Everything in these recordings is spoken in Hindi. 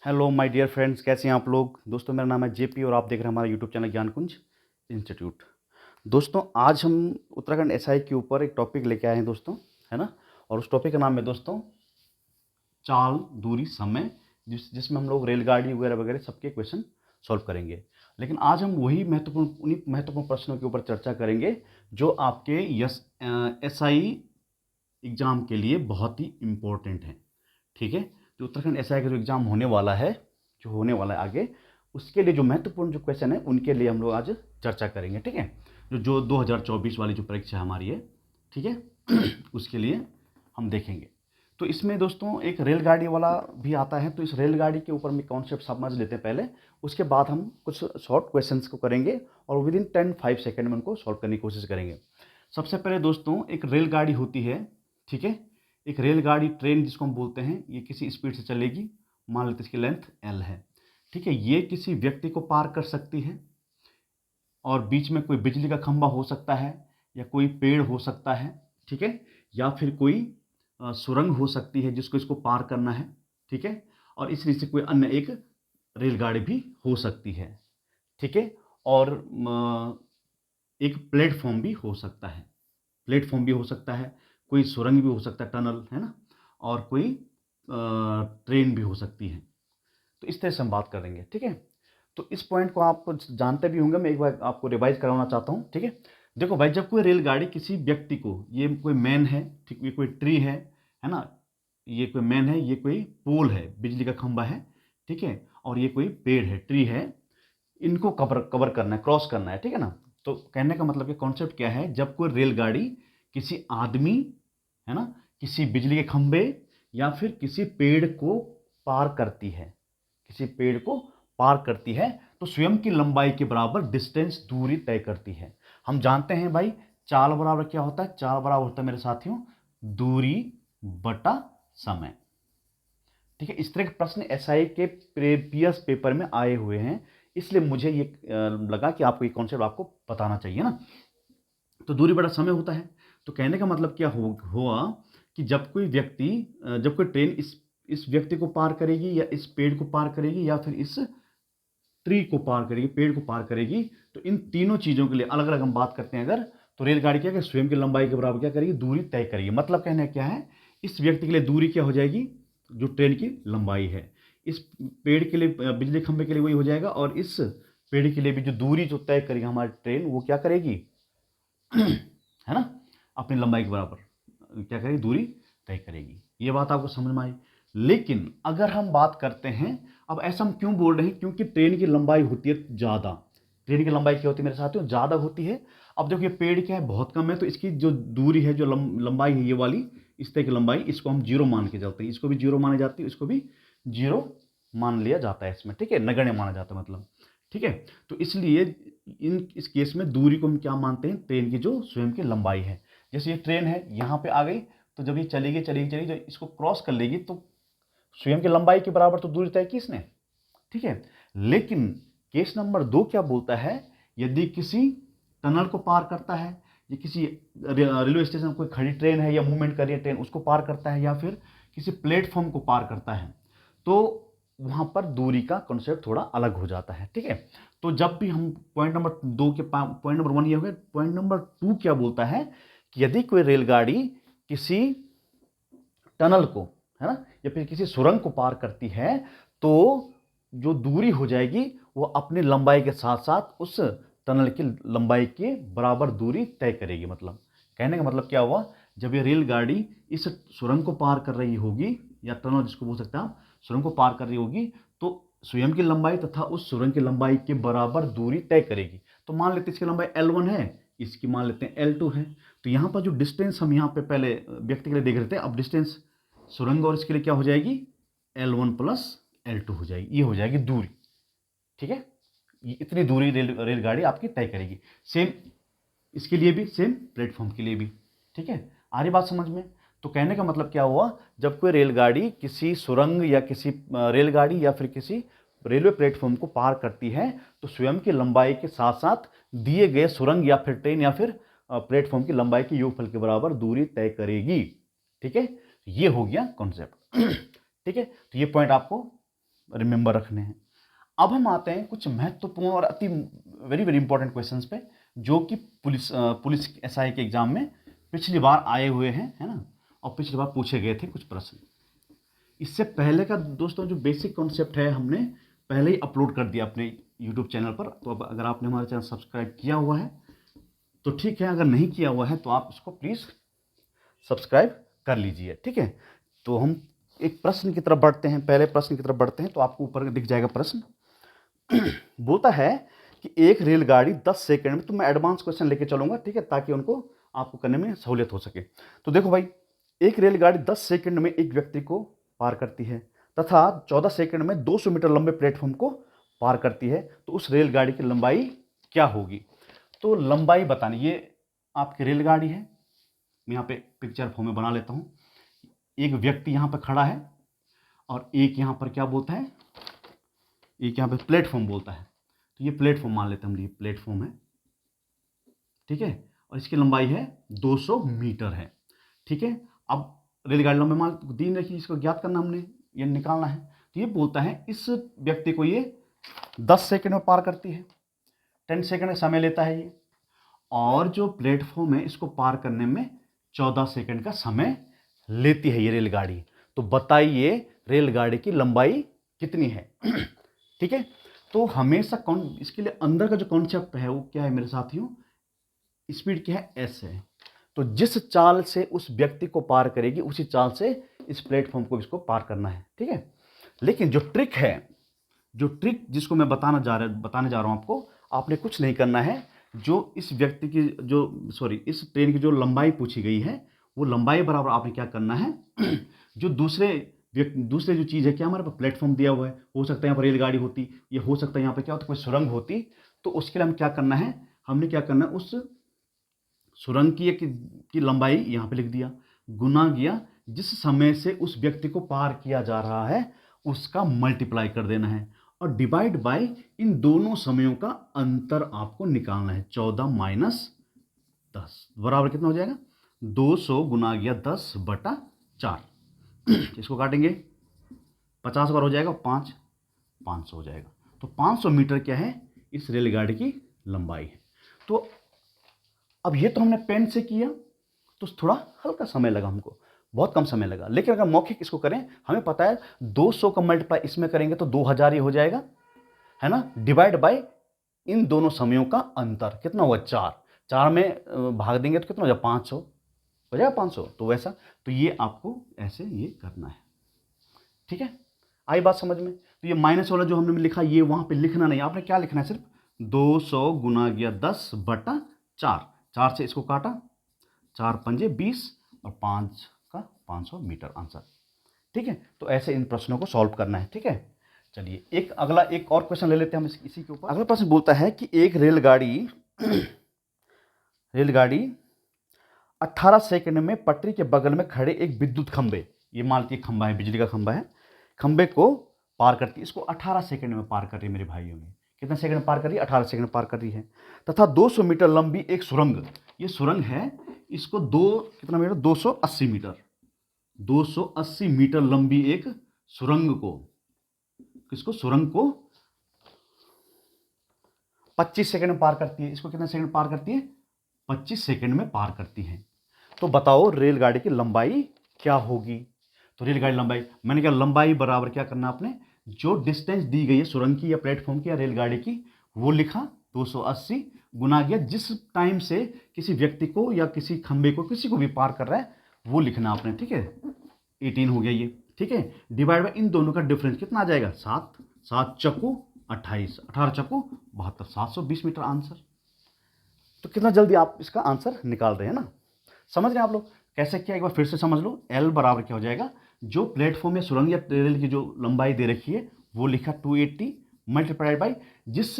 हेलो माय डियर फ्रेंड्स, कैसे हैं आप लोग। दोस्तों, मेरा नाम है जेपी और आप देख रहे हैं हमारा यूट्यूब चैनल ज्ञानकुंज इंस्टीट्यूट। दोस्तों, आज हम उत्तराखंड एसआई के ऊपर एक टॉपिक लेके आए हैं दोस्तों, है ना। और उस टॉपिक का नाम है दोस्तों चाल, दूरी, समय, जिसमें हम लोग रेलगाड़ी वगैरह वगैरह सबके क्वेश्चन सॉल्व करेंगे। लेकिन आज हम वही उन्हीं महत्वपूर्ण प्रश्नों के ऊपर चर्चा करेंगे जो आपके एसआई एग्जाम के लिए बहुत ही इम्पोर्टेंट है। ठीक है, जो उत्तराखंड एसआई का जो एग्जाम होने वाला है, जो होने वाला है आगे, उसके लिए जो महत्वपूर्ण जो क्वेश्चन है उनके लिए हम लोग आज चर्चा करेंगे। ठीक है, जो 2024 वाली जो परीक्षा हमारी है, ठीक है उसके लिए हम देखेंगे। तो इसमें दोस्तों एक रेलगाड़ी वाला भी आता है, तो इस रेलगाड़ी के ऊपर में कॉन्सेप्ट समझ लेते हैं पहले। उसके बाद हम कुछ शॉर्ट क्वेश्चंस को करेंगे और विद इन 10-5 सेकेंड में उनको सॉल्व करने की कोशिश करेंगे। सबसे पहले दोस्तों, एक रेलगाड़ी होती है, ठीक है। एक रेलगाड़ी, ट्रेन जिसको हम बोलते हैं, ये किसी स्पीड से चलेगी। मान लेते हैं इसकी लेंथ एल है, ठीक है। ये किसी व्यक्ति को पार कर सकती है और बीच में कोई बिजली का खंभा हो सकता है या कोई पेड़ हो सकता है, ठीक है। या फिर कोई सुरंग हो सकती है जिसको इसको पार करना है, ठीक है। और इस रीति से कोई अन्य एक रेलगाड़ी भी हो सकती है, ठीक है। और एक प्लेटफॉर्म भी हो सकता है, प्लेटफॉर्म भी हो सकता है, कोई सुरंग भी हो सकता है, टनल, है ना। और कोई ट्रेन भी हो सकती है। तो इस तरह से हम बात करेंगे, ठीक है। तो इस पॉइंट को आप जानते भी होंगे, मैं एक बार आपको रिवाइज करवाना चाहता हूँ, ठीक है। देखो भाई, जब कोई रेलगाड़ी किसी व्यक्ति को, ये कोई मैन है, ठीक, ये कोई ट्री है ना, ये कोई मैन है, ये कोई पोल है, बिजली का खंभा है, ठीक है। और ये कोई पेड़ है, ट्री है, इनको कवर कवर करना है, क्रॉस करना है, ठीक है ना। तो कहने का मतलब कि कॉन्सेप्ट क्या है, जब कोई रेलगाड़ी किसी आदमी, है ना, किसी बिजली के खंभे या फिर किसी पेड़ को पार करती है, किसी पेड़ को पार करती है, तो स्वयं की लंबाई के बराबर डिस्टेंस, दूरी तय करती है। हम जानते हैं भाई, चाल बराबर क्या होता है। चाल बराबर होता है मेरे साथियों दूरी बटा समय, ठीक है। इस तरह के प्रश्न एसआई के प्रीवियस पेपर में आए हुए हैं, इसलिए मुझे ये लगा कि आपको ये कॉन्सेप्ट आपको बताना चाहिए ना। तो दूरी बटा समय होता है। तो कहने का मतलब क्या हुआ कि जब कोई व्यक्ति, जब कोई ट्रेन इस व्यक्ति को पार करेगी या इस पेड़ को पार करेगी या फिर इस ट्री को पार करेगी, पेड़ को पार करेगी, तो इन तीनों चीज़ों के लिए अलग अलग हम बात करते हैं अगर, तो रेलगाड़ी क्या करेगी, स्वयं की लंबाई के बराबर क्या करेगी, दूरी तय करेगी। मतलब कहना क्या है, इस व्यक्ति के लिए दूरी क्या हो जाएगी, जो ट्रेन की लंबाई है। इस पेड़ के लिए, बिजली खंभे के लिए वही हो जाएगा, और इस पेड़ के लिए भी जो दूरी जो तय करेगी हमारी ट्रेन, वो क्या करेगी है ना, अपनी लंबाई के बराबर क्या करेगी, दूरी तय करेगी। ये बात आपको समझ में आई। लेकिन अगर हम बात करते हैं, अब ऐसा हम क्यों बोल रहे हैं, क्योंकि ट्रेन की लंबाई होती है ज़्यादा। ट्रेन की लंबाई क्या होती है मेरे साथियों, ज़्यादा होती है। अब देखो ये पेड़ क्या है, बहुत कम है, तो इसकी जो दूरी है, जो लंबाई है, ये वाली इस तरह की लंबाई, इसको हम जीरो मान के चलते हैं। इसको भी जीरो मानी जाती है, इसको भी जीरो मान लिया जाता है इसमें, ठीक है, नगण्य माना जाता है मतलब, ठीक है। तो इसलिए इस केस में दूरी को हम क्या मानते हैं, ट्रेन की जो स्वयं की लंबाई है। जैसे ये ट्रेन है, यहाँ पे आ गई, तो जब ये चलेगी चलेगी चलेगी, जब इसको क्रॉस कर लेगी, तो स्वयं की लंबाई के बराबर तो दूरी तय की इसने, ठीक है। लेकिन केस नंबर 2 क्या बोलता है, यदि किसी टनल को पार करता है, या किसी रेलवे स्टेशन कोई खड़ी ट्रेन है या मूवमेंट कर रही है ट्रेन, उसको पार करता है, या फिर किसी प्लेटफॉर्म को पार करता है, तो वहां पर दूरी का कॉन्सेप्ट थोड़ा अलग हो जाता है, ठीक है। तो जब भी हम पॉइंट नंबर 2 के, पॉइंट नंबर 1 ये हो गया। पॉइंट नंबर 2 क्या बोलता है कि यदि कोई रेलगाड़ी किसी टनल को, है ना, या फिर किसी सुरंग को पार करती है, तो जो दूरी हो जाएगी वो अपनी लंबाई के साथ साथ उस टनल की लंबाई के बराबर दूरी तय करेगी। मतलब कहने का मतलब क्या हुआ, जब ये रेलगाड़ी इस सुरंग को पार कर रही होगी, या टनल जिसको बोल सकते हैं आप, सुरंग को पार कर रही होगी, तो स्वयं की लंबाई तथा उस सुरंग की लंबाई के बराबर दूरी तय करेगी। तो मान लेते हैं इसकी लंबाई L1 है, इसकी मान लेते हैं L2 है। तो यहाँ पर जो डिस्टेंस हम यहाँ पे पहले व्यक्ति के लिए देख रहे थे, अब डिस्टेंस सुरंग और इसके लिए क्या हो जाएगी, L1 प्लस L2 हो जाएगी, ये हो जाएगी दूरी, ठीक है। ये इतनी दूरी रेलगाड़ी आपकी तय करेगी। सेम इसके लिए भी, सेम प्लेटफॉर्म के लिए भी, ठीक है। आ रही बात समझ में। तो कहने का मतलब क्या हुआ, जब कोई रेलगाड़ी किसी सुरंग या किसी रेलगाड़ी या फिर किसी रेलवे प्लेटफॉर्म को पार करती है, तो स्वयं की लंबाई के साथ साथ दिए गए सुरंग या फिर ट्रेन या फिर प्लेटफॉर्म की लंबाई के योगफल के बराबर दूरी तय करेगी, ठीक है। ये हो गया कॉन्सेप्ट ठीक है। तो ये पॉइंट आपको रिमेंबर रखने हैं। अब हम आते हैं कुछ महत्वपूर्ण और अति वेरी वेरी इंपॉर्टेंट क्वेश्चंस पे, जो कि पुलिस एसआई के एग्जाम में पिछली बार आए हुए हैं, है ना, और पिछली बार पूछे गए थे कुछ प्रश्न। इससे पहले का दोस्तों जो बेसिक कॉन्सेप्ट है हमने पहले ही अपलोड कर दिया अपने यूट्यूब चैनल पर। तो अब अगर आपने हमारा चैनल सब्सक्राइब किया हुआ है तो ठीक है, अगर नहीं किया हुआ है तो आप इसको प्लीज़ सब्सक्राइब कर लीजिए, ठीक है। तो हम एक प्रश्न की तरफ बढ़ते हैं, पहले प्रश्न की तरफ बढ़ते हैं। तो आपको ऊपर दिख जाएगा प्रश्न। बोलता है कि एक रेलगाड़ी 10 सेकंड में, तो मैं एडवांस क्वेश्चन लेके चलूंगा, ठीक है, ताकि उनको आपको करने में सहूलियत हो सके। तो देखो भाई, एक रेलगाड़ी 10 सेकंड में एक व्यक्ति को पार करती है तथा 14 सेकंड में 200 मीटर लंबे प्लेटफॉर्म को पार करती है, तो उस रेलगाड़ी की लंबाई क्या होगी? तो लंबाई बतानी, ये आपकी रेलगाड़ी है, मैं यहाँ पे पिक्चर फॉर्म में बना लेता हूँ। एक व्यक्ति यहाँ पर खड़ा है और एक यहाँ पर क्या बोलता है, एक यहाँ पे प्लेटफॉर्म बोलता है। तो ये प्लेटफॉर्म मान लेते हैं हम, ये प्लेटफॉर्म है, ठीक है, और इसकी लंबाई है 200 मीटर है, ठीक है। अब रेलगाड़ी लंबाई मान दी रखी, इसको ज्ञात करना हमने, ये निकालना है। तो ये बोलता है इस व्यक्ति को ये 10 सेकंड में पार करती है, 10 सेकंड का समय लेता है ये, और जो प्लेटफॉर्म है इसको पार करने में 14 सेकंड का समय लेती है ये रेलगाड़ी। तो बताइए रेलगाड़ी की लंबाई कितनी है? ठीक है। तो हमेशा इसके लिए अंदर का जो कॉन्सेप्ट है वो क्या है मेरे साथियों, स्पीड क्या है, एस है। तो जिस चाल से उस व्यक्ति को पार करेगी उसी चाल से इस प्लेटफॉर्म को इसको पार करना है, ठीक है। लेकिन जो ट्रिक है, जो ट्रिक जिसको मैं बताने जा रहा हूं आपको, आपने कुछ नहीं करना है। जो इस व्यक्ति की इस ट्रेन की जो लंबाई पूछी गई है वो लंबाई बराबर आपने क्या करना है, जो दूसरे जो चीज़ है, क्या हमारे पास प्लेटफॉर्म दिया हुआ है, हो सकता है यहाँ पर रेलगाड़ी होती, ये हो सकता है यहाँ पर क्या होता, कोई सुरंग होती, तो उसके लिए हम क्या करना है, हमने क्या करना है, उस सुरंग की लंबाई यहाँ पे लिख दिया, गुना किया जिस समय से उस व्यक्ति को पार किया जा रहा है उसका मल्टीप्लाई कर देना है, और डिवाइड बाय इन दोनों समयों का अंतर आपको निकालना है। 14 माइनस 10 बराबर कितना हो जाएगा, 200 गुना गया 10/4। इसको काटेंगे 50 बार हो जाएगा, 500 हो जाएगा। तो 500 मीटर क्या है, इस रेलगाड़ी की लंबाई है। तो अब ये तो हमने पेन से किया तो थोड़ा हल्का समय लगा हमको, बहुत कम समय लगा। लेकिन अगर मौखिक इसको करें, हमें पता है 200 का मल्टीप्लाई इसमें करेंगे तो 2000 ही हो जाएगा, है ना, डिवाइड बाय इन दोनों समयों का अंतर कितना हुआ, 4 में भाग देंगे तो कितना हो जाएगा, 500 हो जाएगा, 500। तो वैसा, तो ये आपको ऐसे ये करना है, ठीक है। आई बात समझ में? तो ये माइनस वाला जो हमने लिखा ये वहां पे लिखना नहीं, आपने क्या लिखना है, सिर्फ 200 गुना गया 10/4, 4 से इसको काटा, 4 पंजे 20 और 5 का 500 मीटर आंसर, ठीक है। तो ऐसे इन प्रश्नों को सॉल्व करना है, ठीक है। चलिए एक और क्वेश्चन ले लेते हैं हम इसी के ऊपर। अगला प्रश्न बोलता है कि एक रेलगाड़ी 18 सेकंड में पटरी के बगल में खड़े एक विद्युत खंबे, ये मान लीजिए खंबा है, बिजली का खंबा है, खंबे को पार करती है, इसको 18 सेकंड में पार कर रही है मेरे भाइयों में। कितने सेकंड में पार कर रही है, 18 सेकंड में पार कर रही है। तथा 200 मीटर लंबी एक सुरंग, ये सुरंग है, इसको कितना मीटर, 280 मीटर, 280 मीटर लंबी एक सुरंग को, सुरंग को 25 सेकंड में पार करती है। इसको कितने सेकंड में पार करती है, 25 सेकंड में पार करती है। तो बताओ रेलगाड़ी की लंबाई क्या होगी? तो रेलगाड़ी लंबाई, मैंने क्या, लंबाई बराबर क्या करना आपने, जो डिस्टेंस दी गई है सुरंग की या प्लेटफॉर्म की या रेलगाड़ी की वो लिखा, 280 गुना गया जिस टाइम से किसी व्यक्ति को या किसी खंबे को किसी को भी पार कर रहा है वो लिखना आपने, ठीक है। 18 हो गया ये, ठीक है। डिवाइड बाय इन दोनों का डिफरेंस कितना आ जाएगा, 7 चक्कू 28, 18 चक्कू 72, 720 मीटर आंसर। तो कितना जल्दी आप इसका आंसर निकाल रहे हैं ना, समझ रहे हैं आप लोग कैसे किया, एक बार फिर से समझ लो। एल बराबर क्या हो जाएगा, जो प्लेटफॉर्म या सुरंग या रेल की जो लंबाई दे रखी है वो लिखा 280 मल्टीप्लाइड बाई जिस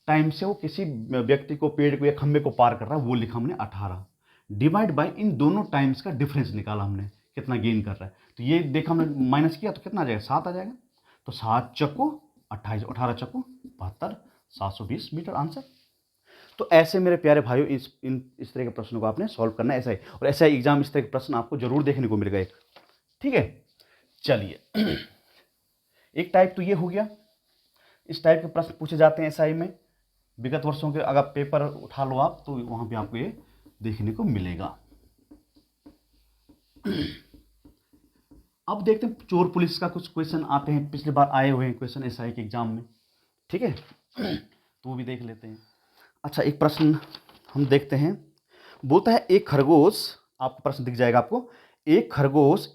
टाइम से वो किसी व्यक्ति को, पेड़ को या खंबे को पार कर रहा है वो लिखा हमने 18, डिवाइड बाई इन दोनों टाइम्स का डिफरेंस निकाला हमने, कितना गेन कर रहा है। तो ये देखा हमने, माइनस किया तो कितना आ जाएगा, 7 आ जाएगा। तो 7 चक्कू 28, 18 चक्कू 72, 720 मीटर आंसर। तो ऐसे मेरे प्यारे भाइयों इस तरह के प्रश्नों को आपने सॉल्व करना है, ऐसा ही, और ऐसा ही एग्जाम इस तरह के प्रश्न आपको जरूर देखने को मिलेगा एक, ठीक है। चलिए एक टाइप तो ये हो गया, इस टाइप के प्रश्न पूछे जाते हैं एसआई में। विगत वर्षों के अगर पेपर उठा लो आप तो वहां पे आपको ये देखने को मिलेगा। अब देखते हैं चोर पुलिस का कुछ क्वेश्चन आते हैं, पिछली बार आए हुए हैं क्वेश्चन एसआई के एग्जाम में, ठीक है। तो वो भी देख लेते हैं। अच्छा, एक प्रश्न हम देखते हैं, बोलता है एक खरगोश, आपको प्रश्न दिख जाएगा आपको, एक खरगोश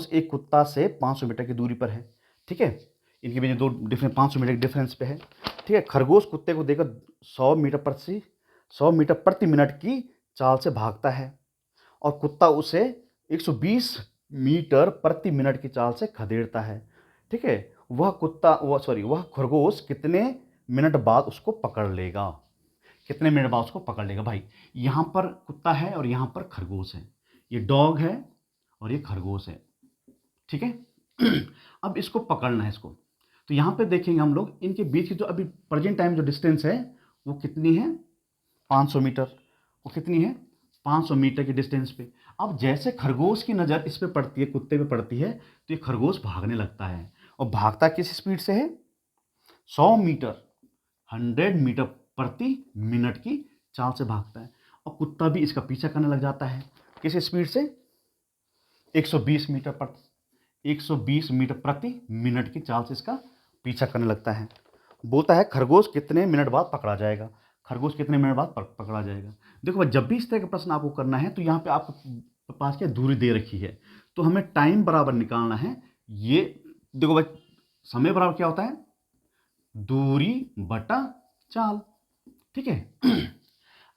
एक कुत्ता से 500 मीटर की दूरी पर है, ठीक है। इनके बीच में दो डिफरेंस 500 मीटर के डिफरेंस पे है, ठीक है। खरगोश कुत्ते को देखकर 100 मीटर प्रति मिनट की चाल से भागता है और कुत्ता उसे 120 मीटर प्रति मिनट की चाल से खदेड़ता है, ठीक है। वह खरगोश कितने मिनट बाद उसको पकड़ लेगा? कितने मिनट बाद उसको पकड़ लेगा भाई? यहां पर कुत्ता है और यहां पर खरगोश है, ये डॉग है और ये खरगोश है, ठीक है। अब इसको पकड़ना है इसको, तो यहां पे देखेंगे हम लोग इनके बीच की जो अभी प्रेजेंट टाइम जो डिस्टेंस है वो कितनी है? 500 मीटर। वो कितनी है? 500 मीटर की डिस्टेंस पे। अब जैसे खरगोश की नज़र इस पे पड़ती है, कुत्ते पे पड़ती है, तो ये खरगोश भागने लगता है और भागता किस स्पीड से है? 100 मीटर 100 मीटर प्रति मिनट की चाल से भागता है और कुत्ता भी इसका पीछा करने लग जाता है किस स्पीड से? 120 मीटर प्रति मिनट की चाल से इसका पीछा करने लगता है। बोलता है खरगोश कितने मिनट बाद पकड़ा जाएगा? खरगोश कितने मिनट बाद पकड़ा जाएगा? देखो भाई, जब भी इस तरह का प्रश्न आपको करना है तो यहाँ पे आपको पास क्या दूरी दे रखी है, तो हमें टाइम बराबर निकालना है। ये देखो भाई, समय बराबर क्या होता है? दूरी बटा चाल, ठीक है।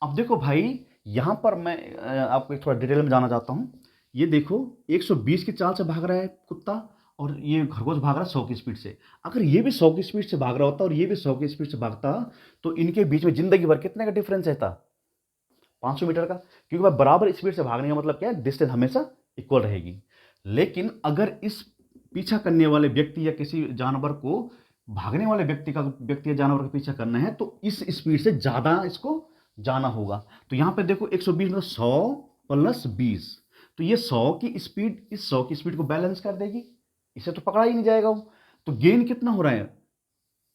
अब देखो भाई, यहां पर मैं आपको एक थोड़ा डिटेल में जाना चाहता हूं। ये देखो 120 की चाल से भाग रहा है कुत्ता और ये खरगोश भाग रहा है 100 की स्पीड से। अगर ये भी 100 की स्पीड से भाग रहा होता और ये भी 100 की स्पीड से भागता तो इनके बीच में जिंदगी भर कितने का डिफरेंस रहता? 500 मीटर का, क्योंकि भाई बराबर स्पीड से भागने का मतलब क्या है? डिस्टेंस हमेशा इक्वल रहेगी। लेकिन अगर इस पीछा करने वाले व्यक्ति या किसी जानवर को भागने वाले व्यक्ति या जानवर का पीछा करना है तो इस स्पीड से ज्यादा इसको जाना होगा। तो यहां पे देखो 120 मतलब 100 प्लस 20, तो ये 100 की स्पीड इस 100 की स्पीड को बैलेंस कर देगी, इसे तो पकड़ा ही नहीं जाएगा वो। तो गेन कितना हो रहा है?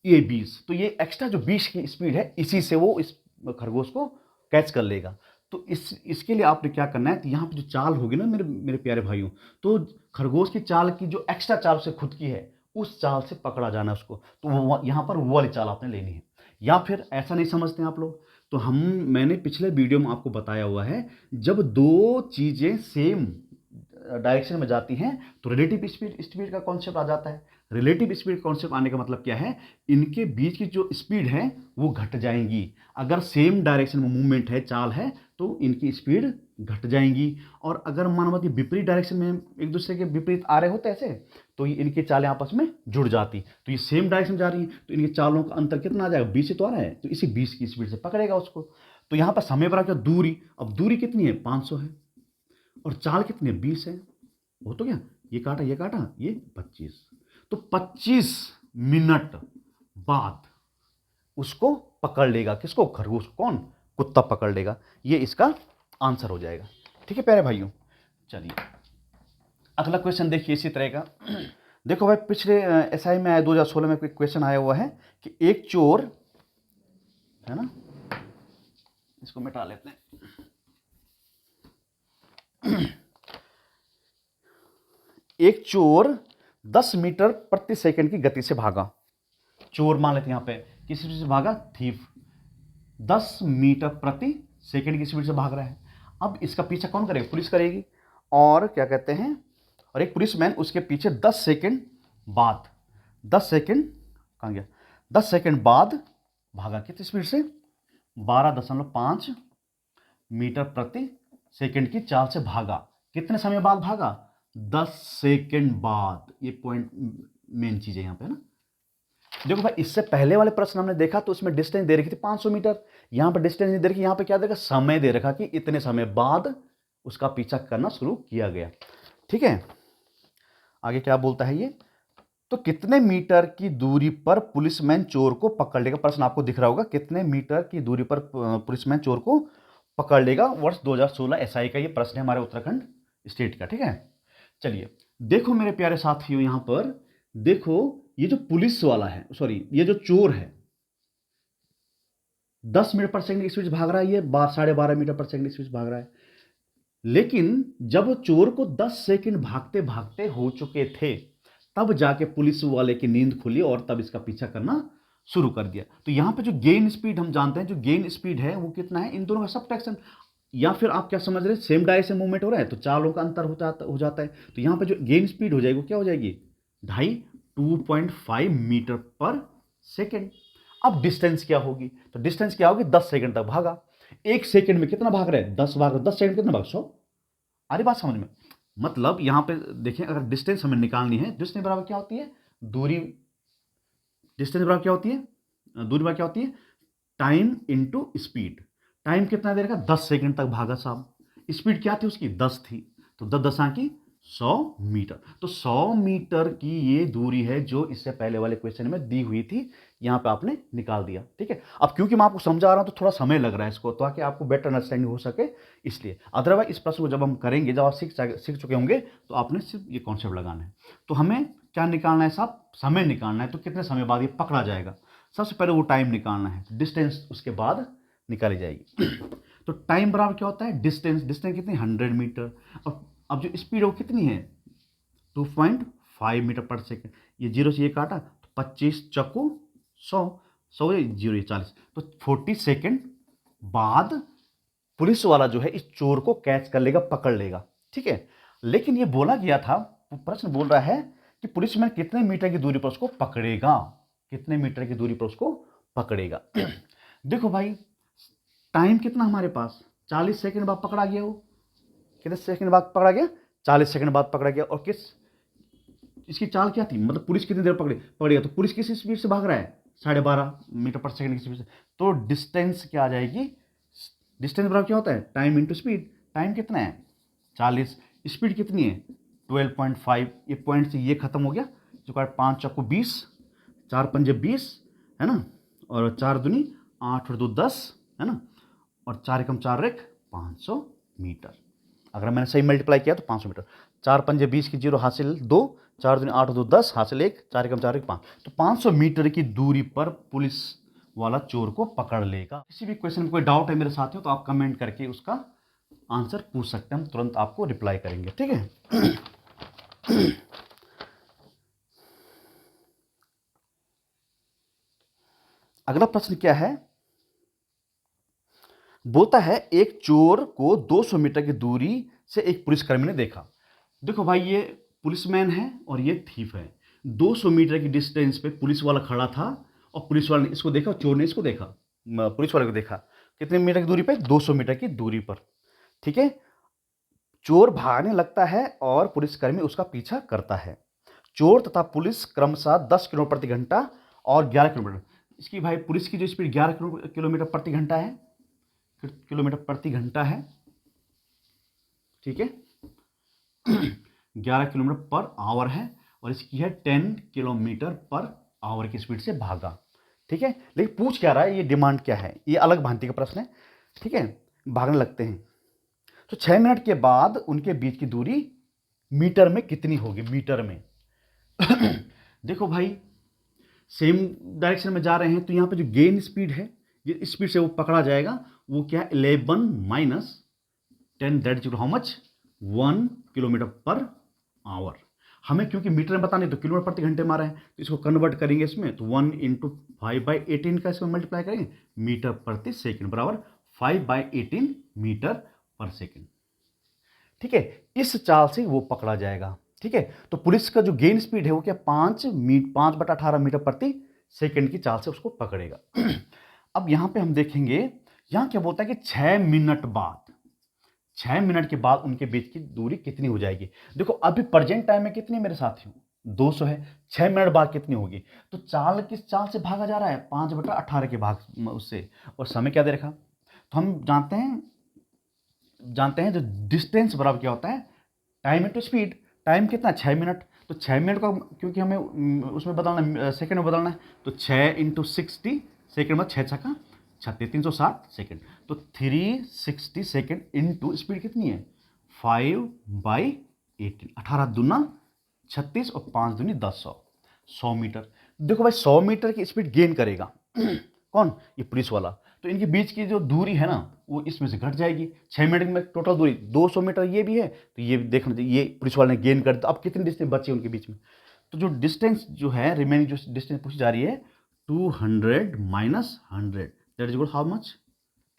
ये 20, तो ये एक्स्ट्रा जो 20 की स्पीड है इसी से वो इस खरगोश को कैच कर लेगा। तो इसके लिए आपने क्या करना है, तो यहाँ पे जो चाल होगी ना मेरे मेरे प्यारे भाइयों, तो खरगोश की चाल की जो एक्स्ट्रा चाल से खुद की है उस चाल से पकड़ा जाना है उसको, तो यहाँ पर वो वाली चाल आपने लेनी है। या फिर ऐसा नहीं समझते हैं आप लोग, तो मैंने पिछले वीडियो में आपको बताया हुआ है, जब दो चीजें सेम डायरेक्शन में जाती हैं तो रिलेटिव स्पीड का कॉन्सेप्ट आ जाता है। रिलेटिव स्पीड कॉन्सेप्ट आने का मतलब क्या है? इनके बीच की जो स्पीड है वो घट जाएंगी। अगर सेम डायरेक्शन में मूवमेंट है, चाल है, तो इनकी स्पीड घट जाएंगी। और अगर मानो कि विपरीत डायरेक्शन में एक दूसरे के विपरीत आ रहे होते ऐसे, तो ये इनकी चालें आपस में जुड़ जाती। तो ये सेम डायरेक्शन जा रही है तो इनकी चालों का अंतर कितना आ जाएगा? 20 से तो आ रहा है, तो इसी 20 की स्पीड से पकड़ेगा उसको। तो यहाँ पर समय बराबर दूरी, अब दूरी कितनी है? 500 है और चाल कितनी है? 20 है। वो तो क्या, ये काटा ये 25, तो 25 मिनट बाद उसको पकड़ लेगा। किसको? खरगोश। कौन? कुत्ता पकड़ लेगा। ये इसका आंसर हो जाएगा, ठीक है प्यारे भाइयों। चलिए अगला क्वेश्चन देखिए इसी तरह का। देखो भाई, पिछले एसआई में आया 2016 में कोई क्वेश्चन आया हुआ है कि एक चोर है ना, इसको मिटा लेते हैं। एक चोर 10 मीटर प्रति सेकंड की गति से भागा। चोर मान लेते हैं यहां पे किस स्पीड से भागा? थीफ 10 मीटर प्रति सेकंड की स्पीड से भाग रहा है। अब इसका पीछा कौन करेगा? पुलिस करेगी। और क्या कहते हैं, और एक पुलिसमैन उसके पीछे 10 सेकंड बाद 10 सेकंड कहां गया? 10 सेकंड बाद भागा। कितनी स्पीड से? 12.5 मीटर प्रति सेकंड की चाल से भागा। कितने समय बाद भागा? 10 सेकंड बाद। ये पॉइंट मेन चीज है यहां पे ना। देखो भाई, इससे पहले वाले प्रश्न हमने देखा तो उसमें डिस्टेंस दे रखी थी 500 मीटर, यहां पर डिस्टेंस नहीं दे रखी। यहां पे क्या देखा? समय दे रखा कि इतने समय बाद उसका पीछा करना शुरू किया गया, ठीक है। आगे क्या बोलता है ये, तो कितने मीटर की दूरी पर पुलिसमैन चोर को पकड़ लेगा? प्रश्न आपको दिख रहा होगा, कितने मीटर की दूरी पर पुलिसमैन चोर को पकड़ लेगा? वर्ष 2016 एसआई का ये प्रश्न है हमारे उत्तराखंड स्टेट का, ठीक है। चलिए देखो मेरे प्यारे साथियों, यहां पर देखो ये जो पुलिस वाला है, सॉरी ये जो चोर है, 10 मीटर पर सेकंड की स्पीड से भाग रहा है, ये 12.5 मीटर पर सेकंड की स्पीड से भाग रहा है। लेकिन जब चोर को 10 सेकंड भागते भागते हो चुके थे, तब जाके पुलिस वाले की नींद खुली और तब इसका पीछा करना शुरू कर दिया। तो यहां पे जो गेन स्पीड हम जानते हैं, जो गेन स्पीड है वो कितना है, इन दोनों का सबट्रैक्शन। या फिर आप क्या समझ रहे हैं, सेम डायरेक्शन मूवमेंट हो रहा है तो चालों का अंतर हो जाता है। तो यहां पे जो गेन स्पीड हो जाएगी वो क्या हो जाएगी, 2.5 मीटर पर सेकेंड। अब डिस्टेंस क्या होगी, तो डिस्टेंस क्या होगी, 10 सेकंड तक भागा। 1 सेकंड में कितना भाग रहे हैं, 10 भाग रहे, 10 सेकंड कितना भाग, 100। अरे बात समझ में, मतलब यहां पे देखें, अगर डिस्टेंस हमें निकालनी है, डिस्टेंस बराबर क्या होती है, दूरी, डिस्टेंस बराबर क्या होती है, दूरी बराबर क्या होती है, टाइम इंटू स्पीड। टाइम कितना देर का, 10 सेकंड तक भागा साहब। स्पीड क्या थी उसकी, 10 थी, तो 10 10 की 100 मीटर। तो 100 मीटर की ये दूरी है जो इससे पहले वाले क्वेश्चन में दी हुई थी, यहां पे आपने निकाल दिया। ठीक है, अब क्योंकि मैं आपको समझा रहा हूं तो थोड़ा समय लग रहा है इसको, ताकि आपको बेटर अंडरस्टैंडिंग हो सके, इसलिए। अदरवाइज इस प्रश्न को जब हम करेंगे, जब आप सीख चुके होंगे, तो आपने सिर्फ ये कॉन्सेप्ट लगाना है। तो हमें क्या निकालना है साहब, समय निकालना है। तो कितने समय बाद ये पकड़ा जाएगा, सबसे पहले वो टाइम निकालना है, डिस्टेंस उसके बाद निकाली जाएगी। तो टाइम बराबर क्या होता है, डिस्टेंस, डिस्टेंस कितनी, 100 मीटर। और अब जो स्पीड है वो कितनी है, 2.5 मीटर पर सेकेंड। ये जीरो से ये काटा तो 25 चक्कू 100, 100 जीरो 40, तो 40 सेकेंड बाद पुलिस वाला जो है इस चोर को कैच कर लेगा, पकड़ लेगा। ठीक है, लेकिन ये बोला गया था, प्रश्न बोल रहा है कि पुलिसमैन कितने मीटर की दूरी पर उसको पकड़ेगा, कितने मीटर की दूरी पर उसको पकड़ेगा। देखो भाई, टाइम कितना हमारे पास, 40 सेकंड बाद पकड़ा गया, वो कितने सेकंड बाद पकड़ा गया, 40 सेकंड बाद पकड़ा गया। और किस, इसकी चाल क्या थी, मतलब पुलिस कितनी देर पकड़ेगा, तो पुलिस किस स्पीड से भाग रहा है, 12.5 मीटर पर सेकंड की स्पीड से। तो डिस्टेंस क्या आ जाएगी, डिस्टेंस बराबर क्या होता है, टाइम इंटू स्पीड। टाइम कितना है, 40, स्पीड कितनी है, 12.5। ये पॉइंट से ये खत्म हो गया, जो का 5 चक्कू 20, 4 पंजे 20, है ना, और 4 दूनी 8 और 2 10, है ना, और 4 एकम 4 रेख 500 मीटर। अगर मैंने सही मल्टीप्लाई किया तो 500 मीटर। 4 पंजे 20 की जीरो हासिल 2, 4 दूनी 8 और 2 10 हासिल 1, 4 एकम 4 रेख 5। तो 500 मीटर की दूरी पर पुलिस वाला चोर को पकड़ लेगा। किसी भी क्वेश्चन में कोई डाउट है मेरे साथियों, तो आप कमेंट करके उसका आंसर पूछ सकते हैं, हम तुरंत आपको रिप्लाई करेंगे। ठीक है, अगला प्रश्न क्या है, बोलता है एक चोर को 200 मीटर की दूरी से एक पुलिसकर्मी ने देखा। देखो भाई, ये पुलिसमैन है और ये थीफ है। 200 मीटर की डिस्टेंस पे पुलिस वाला खड़ा था और पुलिस वाले ने इसको देखा, चोर ने इसको देखा, पुलिस वाले को देखा। कितने मीटर की दूरी पे, 200 मीटर की दूरी पर। ठीक है, चोर भागने लगता है और पुलिसकर्मी उसका पीछा करता है। चोर तथा पुलिस क्रमशः 10 किलोमीटर प्रति घंटा और 11 किलोमीटर, इसकी भाई पुलिस की जो स्पीड 11 किलोमीटर प्रति घंटा है, किलोमीटर प्रति घंटा है। ठीक है, 11 किलोमीटर पर आवर है, और इसकी है 10 किलोमीटर पर आवर की स्पीड से भागा। ठीक है, लेकिन पूछ क्या रहा है, ये डिमांड क्या है, ये अलग भांति का प्रश्न है। ठीक है, भागने लगते हैं तो 6 मिनट के बाद उनके बीच की दूरी मीटर में कितनी होगी, मीटर में। देखो भाई, सेम डायरेक्शन में जा रहे हैं, तो यहां पे जो गेन स्पीड है, जिस स्पीड से वो पकड़ा जाएगा, वो क्या है, 11 minus 10, that is how much, 1 kilometre per hour. हमें क्योंकि मीटर में पता नहीं, तो किलोमीटर प्रति घंटे मारा है, तो इसको कन्वर्ट करेंगे इसमें, तो 1 इंटू 5/18 का इसमें मल्टीप्लाई करेंगे, मीटर प्रति सेकंड बराबर 5/18 मीटर पर सेकंड। ठीक है, इस चाल से वो पकड़ा जाएगा। ठीक है, तो पुलिस का जो गेन स्पीड है वो क्या, 5/18 मीटर प्रति सेकंड की चाल से उसको पकड़ेगा। अब यहां पे हम देखेंगे, यहां क्या बोलता है कि 6 मिनट बाद, 6 मिनट के बाद उनके बीच की दूरी कितनी हो जाएगी। देखो अभी प्रेजेंट टाइम में कितनी मेरे साथियों, 200 है, 6 मिनट बाद कितनी होगी, तो चाल किस चाल से भागा जा रहा है, 5/18 के भाग उससे, और समय क्या दे रखा, तो हम जानते हैं जो डिस्टेंस बराबर क्या होता है, टाइम इंटू स्पीड। टाइम कितना, 6 मिनट, तो 6 मिनट का क्योंकि हमें उसमें बदलना, सेकंड में बदलना है, तो 6 इंटू 60 सेकेंड में 6 छक्का 36, 360 सेकेंड, तो 360 सेकेंड इंटू स्पीड कितनी है, 5/18, 18 दूना 36 और 5 दूनी 10, 100। 100 मीटर। देखो भाई 100 मीटर की स्पीड गेन करेगा कौन? ये पुलिस वाला। तो इनके बीच की जो दूरी है ना वो इसमें से घट जाएगी। 6 मिनट में टोटल दूरी 200 मीटर ये भी है, तो ये भी देखना चाहिए। ये पुलिस वाले ने गेन कर दिया। अब कितनी डिस्टेंस बची उनके बीच में? तो जो डिस्टेंस जो है रिमेनिंग जो डिस्टेंस पूछी जा रही है 200 minus 100 that is how much?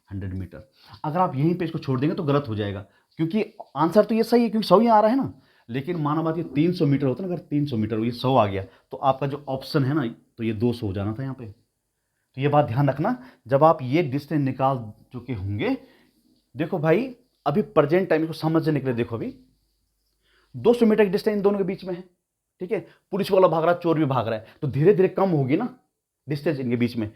100 metre. अगर आप यहीं पे इसको छोड़ देंगे तो गलत हो जाएगा, क्योंकि आंसर तो ये सही है क्योंकि 100 ही आ रहा है ना, लेकिन माना बात ये 300 मीटर होता है ना, अगर 300 मीटर ये 100 आ गया तो आपका जो ऑप्शन है ना तो ये 200 हो जाना था यहाँ पे। तो ये बात ध्यान रखना जब आप ये डिस्टेंस निकाल चुके होंगे। देखो भाई अभी प्रेजेंट टाइम को समझने के लिए देखो, अभी 200 मीटर की डिस्टेंस इन दोनों के बीच में है, ठीक है। पुलिस वाला भाग रहा है, चोर भी भाग रहा है, तो धीरे धीरे कम होगी ना डिस्टेंस इनके बीच में।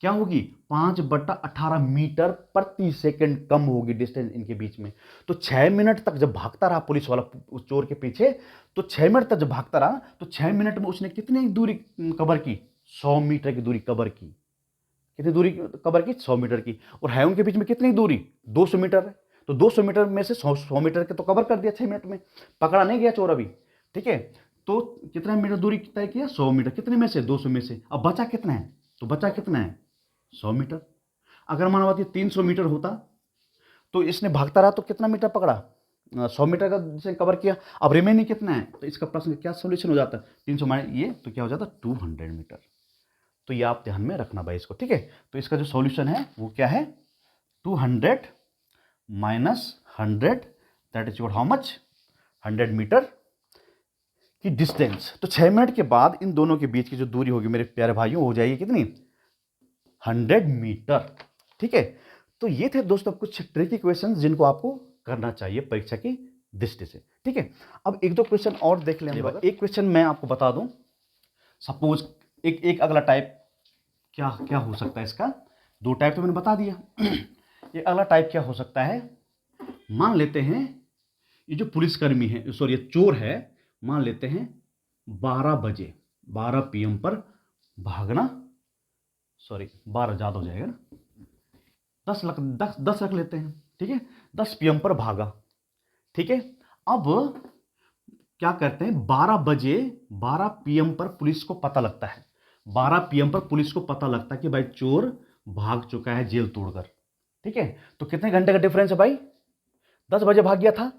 क्या होगी? 5/18 मीटर प्रति सेकंड कम होगी डिस्टेंस इनके बीच में। तो 6 मिनट तक जब भागता रहा पुलिस वाला उस चोर के पीछे, तो 6 मिनट तक जब भागता रहा तो 6 मिनट में उसने कितनी दूरी कवर की? 100 मीटर की दूरी कवर की। कितनी दूरी कवर की? 100 मीटर की। और है उनके बीच में कितनी दूरी? 200 मीटर है। तो 200 मीटर में से 100 मीटर के तो कवर कर दिया 6 मिनट में, पकड़ा नहीं गया चोर अभी, ठीक है। तो कितना मीटर दूरी तय किया? 100 मीटर। कितने में से? 200 में से। अब बचा कितना है? तो बचा कितना है? 100 मीटर। अगर माना बात ये 300 मीटर होता तो इसने भागता रहा तो कितना मीटर पकड़ा? 100 मीटर का जिसने कवर किया। अब रिमेनिंग कितना है? तो इसका प्रश्न क्या सोल्यूशन हो जाता है? 300 माइनस ये तो क्या हो जाता? 200 मीटर। तो ये आप ध्यान में रखना भाई इसको, ठीक है। तो इसका जो सॉल्यूशन है वो क्या है? 200 minus 100 that is how much? 100 metre की डिस्टेंस। तो 6 मिनट के बाद इन दोनों के बीच की जो दूरी होगी मेरे प्यारे भाइयों हो जाएगी कितनी? 100 मीटर, ठीक है। तो ये थे दोस्तों कुछ ट्रिकी क्वेश्चंस जिनको आपको करना चाहिए परीक्षा की दृष्टि से, ठीक है। अब एक दो क्वेश्चन और देख लें। एक क्वेश्चन मैं आपको बता दूं, सपोज एक अगला टाइप क्या क्या हो सकता है इसका? 2 टाइप तो मैंने बता दिया ये अगला टाइप क्या हो सकता है? मान लेते हैं ये जो पुलिसकर्मी है, सॉरी ये चोर है, मान लेते हैं 12 बजे 12 PM पर भागना, सॉरी 12 ज़्यादा हो जाएगा ना, 10 रख लेते हैं, ठीक है। 10 PM पर भागा, ठीक है। अब क्या करते हैं? 12 बजे 12 PM पर पुलिस को पता लगता है, 12 PM पर पुलिस को पता लगता है कि भाई चोर भाग चुका है जेल तोड़कर, ठीक है। तो कितने घंटे का डिफरेंस है भाई? 10 बजे भाग गया था,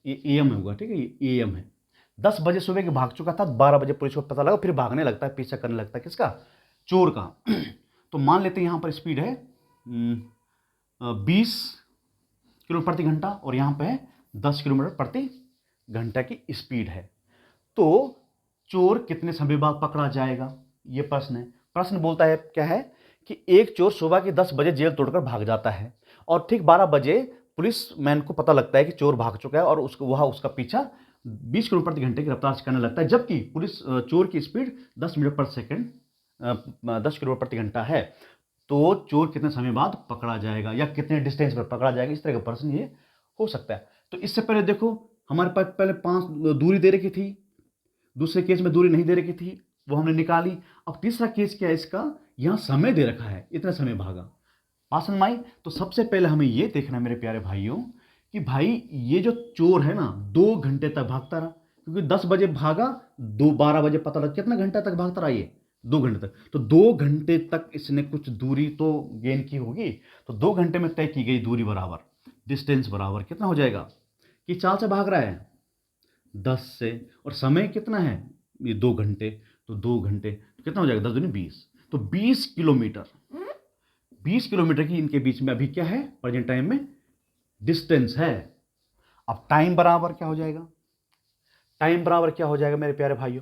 ये AM होगा, ठीक है, ये AM है। 10 बजे सुबह के भाग चुका था, 12 बजे पुलिस को पता लगा, फिर भागने लगता है, पीछा करने लगता है किसका? चोर का। तो मान लेते हैं यहां पर स्पीड है 20 किलोमीटर प्रति घंटा और यहां पे है 10 किलोमीटर प्रति घंटा की स्पीड है। तो चोर कितने समय बाद पकड़ा जाएगा? ये प्रश्न है। प्रश्न बोलता है क्या है कि एक चोर सुबह के 10 बजे जेल तोड़कर भाग जाता है और ठीक 12 बजे पुलिस मैन को पता लगता है कि चोर भाग चुका है और उसका पीछा 20 किलोमीटर प्रति घंटे की रफ्तार से करने लगता है, जबकि पुलिस चोर की स्पीड 10 मीटर पर सेकंड 10 किलोमीटर प्रति घंटा है। तो चोर कितने समय बाद पकड़ा जाएगा या कितने डिस्टेंस पर पकड़ा जाएगा? इस तरह का प्रश्न ये हो सकता है। तो इससे पहले देखो हमारे पास पहले 5 दूरी दे रखी थी, दूसरे केस में दूरी नहीं दे रखी थी, वो हमने निकाली। अब तीसरा केस क्या है इसका? यहां समय दे रखा है, इतना समय भागा। पासन माई। तो सबसे पहले हमें ये देखना है मेरे प्यारे भाइयों कि भाई ये जो चोर है ना 2 घंटे तक भागता रहा, क्योंकि 10 बजे भागा, 12 बजे पता लगा, कितना घंटा तक भागता रहा? ये 2 घंटे तक। तो 2 घंटे तक इसने कुछ दूरी तो गेन की होगी। तो 2 घंटे में तय की गई दूरी बराबर डिस्टेंस बराबर कितना हो जाएगा? कि चाल से भाग रहा है 10 से, और समय कितना है? ये 2 घंटे। तो 2 घंटे कितना हो जाएगा? 10 दूनी 20। तो 20 किलोमीटर 20 किलोमीटर की इनके बीच में अभी क्या है प्रेजेंट टाइम में? डिस्टेंस है। अब टाइम बराबर क्या हो जाएगा? टाइम बराबर क्या हो जाएगा मेरे प्यारे भाइयों?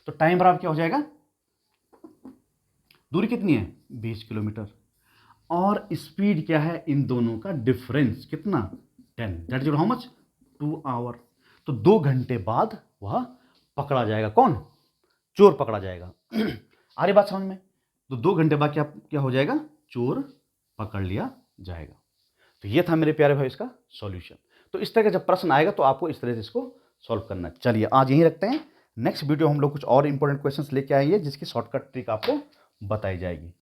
तो टाइम बराबर क्या हो जाएगा? दूरी कितनी है? 20 किलोमीटर। और स्पीड क्या है इन दोनों का डिफरेंस कितना? 10 that is how much? 2 hour. तो 2 घंटे बाद वह पकड़ा जाएगा। कौन? चोर पकड़ा जाएगा। आ रही बात समझ में? तो 2 घंटे बाद क्या हो जाएगा? चोर पकड़ लिया जाएगा। तो ये था मेरे प्यारे भाई इसका सॉल्यूशन। तो इस तरह का जब प्रश्न आएगा तो आपको इस तरह से इसको सॉल्व करना है। चलिए आज यहीं रखते हैं। नेक्स्ट वीडियो हम लोग कुछ और इंपॉर्टेंट क्वेश्चंस लेके आएंगे जिसकी शॉर्टकट ट्रिक आपको बताई जाएगी।